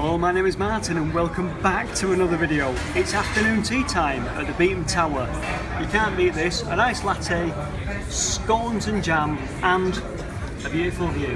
Hello, my name is Martin and welcome back to another video. It's afternoon tea time at the Beetham Tower. You can't beat this, a nice latte, scones and jam and a beautiful view.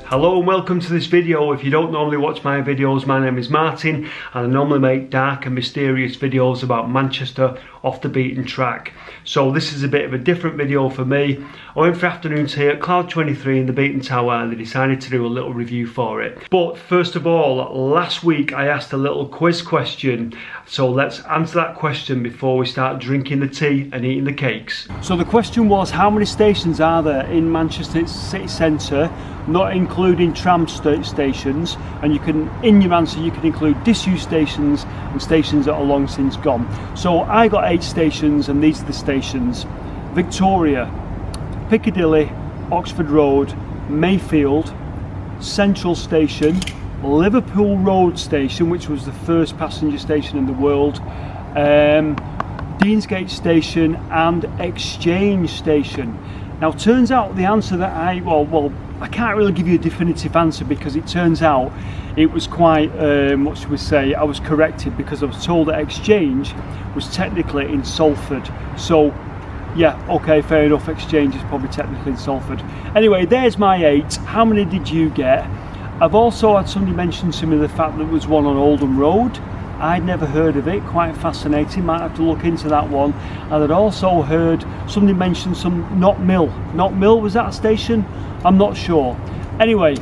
Hello and welcome to this video. If you don't normally watch my videos, my name is Martin and I normally make dark and mysterious videos about Manchester off the beaten track. So this is a bit of a different video for me. I went for afternoon tea at Cloud 23 in the Beetham Tower and they decided to do a little review for it. But first of all, last week I asked a little quiz question. So let's answer that question before we start drinking the tea and eating the cakes. So the question was, how many stations are there in Manchester city centre, not including tram stations? And you can, in your answer, you can include disused stations and stations that are long since gone. So I got 8 stations and these are the stations: Victoria, Piccadilly, Oxford Road, Mayfield, Central Station, Liverpool Road Station, which was the first passenger station in the world, Deansgate Station and Exchange Station. Now turns out the answer that I can't really give you a definitive answer because it turns out it was quite, what should we say, I was corrected because I was told that Exchange was technically in Salford. So yeah, okay, fair enough, Exchange is probably technically in Salford. Anyway, there's my 8. How many did you get? I've also had somebody mention to me the fact that there was one on Oldham Road. I'd never heard of it, quite fascinating, might have to look into that one. And I'd also heard somebody mention some Knott Mill. Knott Mill, was that a station? I'm not sure. Anyway,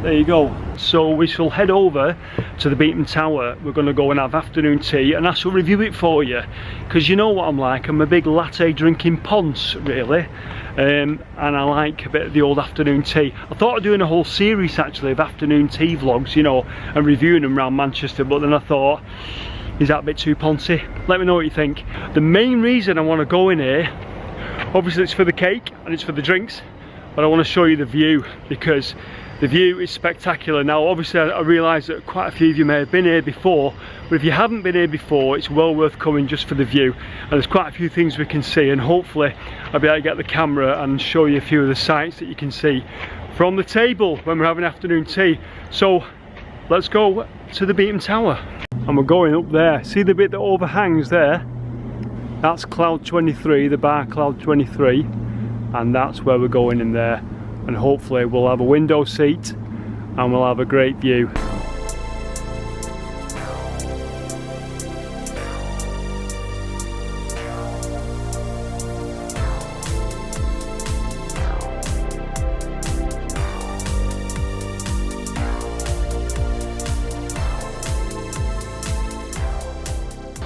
there you go. So we shall head over to the Beetham Tower. We're going to go and have afternoon tea and I shall review it for you. Because you know what I'm like, I'm a big latte drinking ponce, really. And I like a bit of the old afternoon tea. I thought of doing a whole series actually of afternoon tea vlogs, you know, and reviewing them around Manchester, but then I thought, is that a bit too poncy? Let me know what you think. The main reason I want to go in here, obviously it's for the cake and it's for the drinks, but I want to show you the view because the view is spectacular. Now obviously I realise that quite a few of you may have been here before, but if you haven't been here before, it's well worth coming just for the view. And there's quite a few things we can see, and hopefully I'll be able to get the camera and show you a few of the sights that you can see from the table when we're having afternoon tea. So let's go to the Beetham Tower. And we're going up there. See the bit that overhangs there? That's Cloud 23, the bar Cloud 23. And that's where we're going in there. And hopefully we'll have a window seat and we'll have a great view.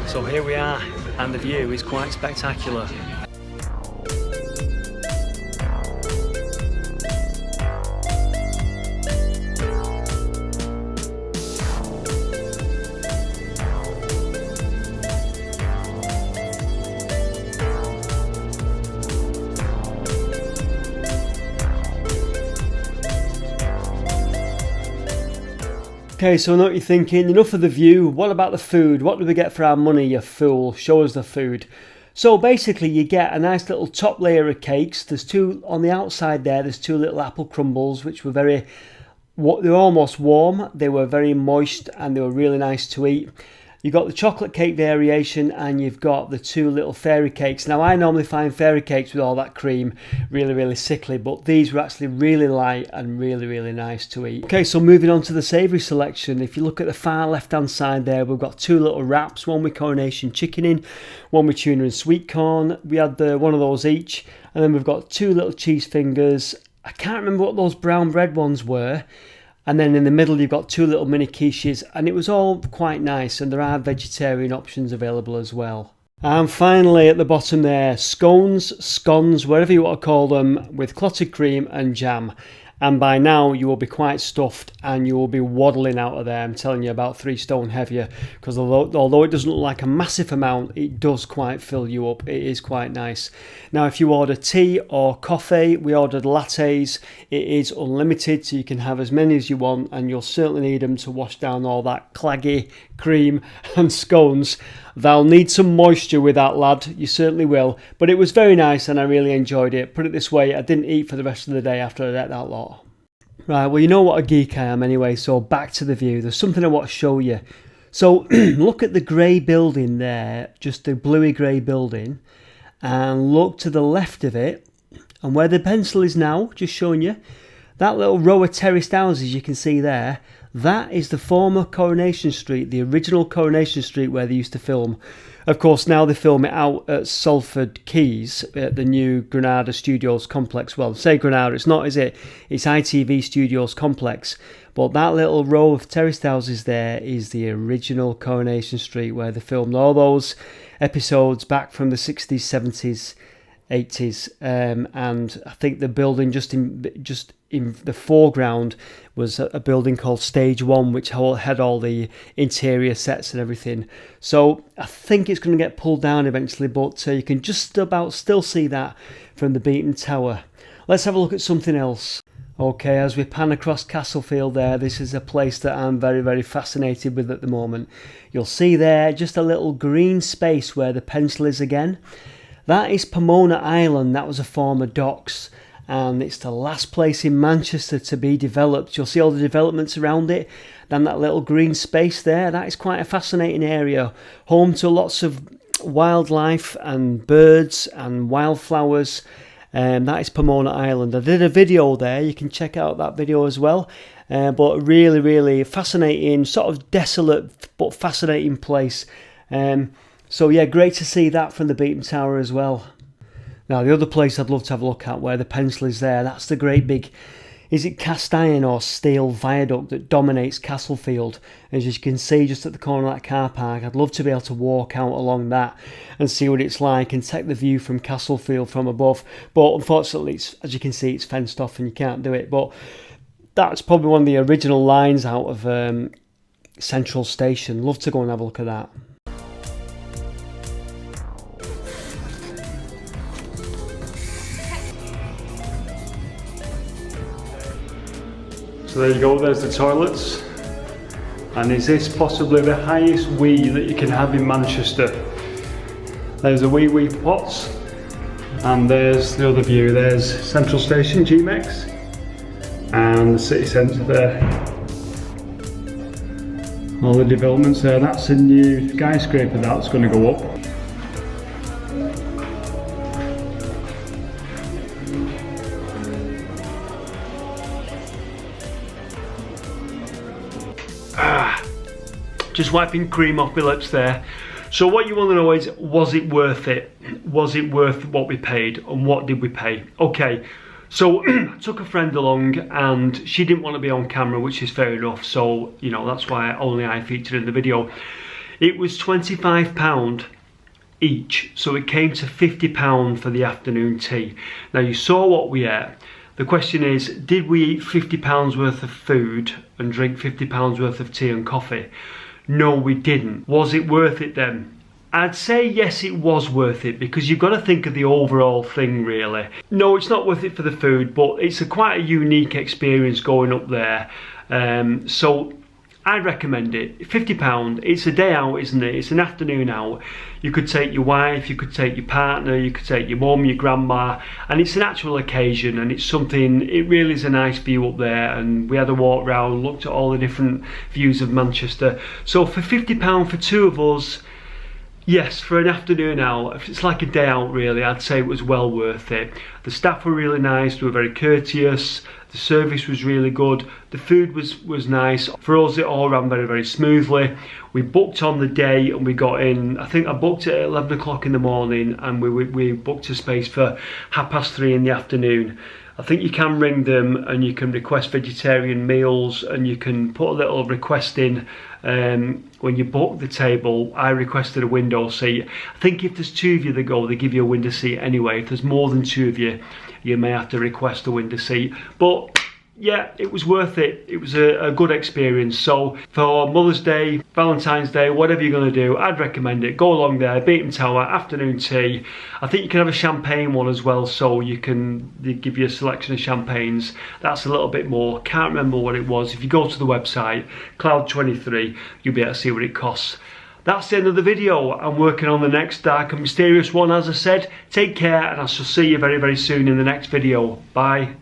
So here we are, and the view is quite spectacular. Okay, so I know what you're thinking, enough of the view, what about the food? What do we get for our money, you fool? Show us the food. So basically you get a nice little top layer of cakes. There's 2 on the outside there, there's 2 little apple crumbles which were they were almost warm, they were very moist and they were really nice to eat. You've got the chocolate cake variation and you've got the 2 little fairy cakes. Now I normally find fairy cakes with all that cream really sickly, but these were actually really light and really nice to eat. Okay, so moving on to the savoury selection. If you look at the far left hand side there, we've got 2 little wraps, one with Coronation chicken in, one with tuna and sweet corn. We had one of those each, and then we've got 2 little cheese fingers. I can't remember what those brown bread ones were. And then in the middle you've got 2 little mini quiches, and it was all quite nice, and there are vegetarian options available as well. And finally at the bottom there, scones, whatever you want to call them, with clotted cream and jam. and by now you will be quite stuffed and you will be waddling out of there. I'm telling you, about 3 stone heavier, because although it doesn't look like a massive amount, it does quite fill you up. It is quite nice. Now if you order tea or coffee, we ordered lattes. It is unlimited, so you can have as many as you want, and you'll certainly need them to wash down all that claggy cream and scones. They'll need some moisture with that, lad, you certainly will. But it was very nice and I really enjoyed it. Put it this way, I didn't eat for the rest of the day after I ate that lot. Right, well, you know what a geek I am anyway, so back to the view. There's something I want to show you. So look at the grey building there, just the bluey grey building, and look to the left of it, and where the pencil is now, just showing you, that little row of terraced houses you can see there, that is the former Coronation Street, the original Coronation Street where they used to film. Of course, now they film it out at Salford Quays at the new Granada Studios complex. Well, say Granada, it's not, is it? It's ITV Studios complex. But that little row of terraced houses there is the original Coronation Street where they filmed all those episodes back from the 60s, 70s, 80s, and I think the building just in the foreground was a building called Stage 1, which had all the interior sets and everything. So I think it's going to get pulled down eventually, but you can just about still see that from the Beetham Tower. Let's have a look at something else. Okay, as we pan across Castlefield there, this is a place that I'm very, very fascinated with at the moment. You'll see there just a little green space where the pencil is again. That is Pomona Island. That was a former docks, and it's the last place in Manchester to be developed. You'll see all the developments around it. Then that little green space there, that is quite a fascinating area, home to lots of wildlife and birds and wildflowers. That is Pomona Island. I did a video there, you can check out that video as well. But really, really fascinating, sort of desolate but fascinating place. So yeah, great to see that from the Beetham Tower as well. Now the other place I'd love to have a look at where the pencil is there, that's the great big, is it cast iron or steel viaduct that dominates Castlefield? As you can see just at the corner of that car park, I'd love to be able to walk out along that and see what it's like and take the view from Castlefield from above. But unfortunately, as you can see, it's fenced off and you can't do it. But that's probably one of the original lines out of Central Station. Love to go and have a look at that. So there you go, there's the toilets. And is this possibly the highest wee that you can have in Manchester? There's the wee pots. And there's the other view, there's Central Station, GMX. And the city centre there. All the developments there, that's a new skyscraper that's going to go up. Just wiping cream off my lips there. So what you want to know is, was it worth it? Was it worth what we paid, and what did we pay? Okay, so I took a friend along and she didn't want to be on camera, which is fair enough, so you know that's why only I featured in the video. It was £25 each, so it came to £50 for the afternoon tea. Now you saw what we ate. The question is, did we eat £50 worth of food and drink £50 worth of tea and coffee? No, we didn't. Was it worth it then? I'd say yes, it was worth it, because you've got to think of the overall thing really. No, it's not worth it for the food, but it's quite a unique experience going up there. So I'd recommend it. £50, it's a day out, isn't it? It's an afternoon out. You could take your wife, you could take your partner, you could take your mum, your grandma, and it's an actual occasion, and it's something, it really is a nice view up there, and we had a walk round, looked at all the different views of Manchester. So for £50 for two of us, yes, for an afternoon out, if it's like a day out really, I'd say it was well worth it. The staff were really nice, they were very courteous, the service was really good, the food was nice. For us it all ran very, very smoothly. We booked on the day and we got in, I think I booked it at 11 o'clock in the morning, and we booked a space for 3:30 in the afternoon. I think you can ring them and you can request vegetarian meals, and you can put a little request in when you book the table. I requested a window seat. I think if there's two of you that go, they give you a window seat anyway. If there's more than two of you, you may have to request a window seat. But yeah, it was worth it. It was a good experience. So for Mother's Day, Valentine's Day, whatever you're going to do, I'd recommend it. Go along there, Beetham Tower, afternoon tea. I think you can have a champagne one as well, so they give you a selection of champagnes. That's a little bit more. Can't remember what it was. If you go to the website, Cloud23, you'll be able to see what it costs. That's the end of the video. I'm working on the next dark and mysterious one, as I said. Take care, and I shall see you very, very soon in the next video. Bye.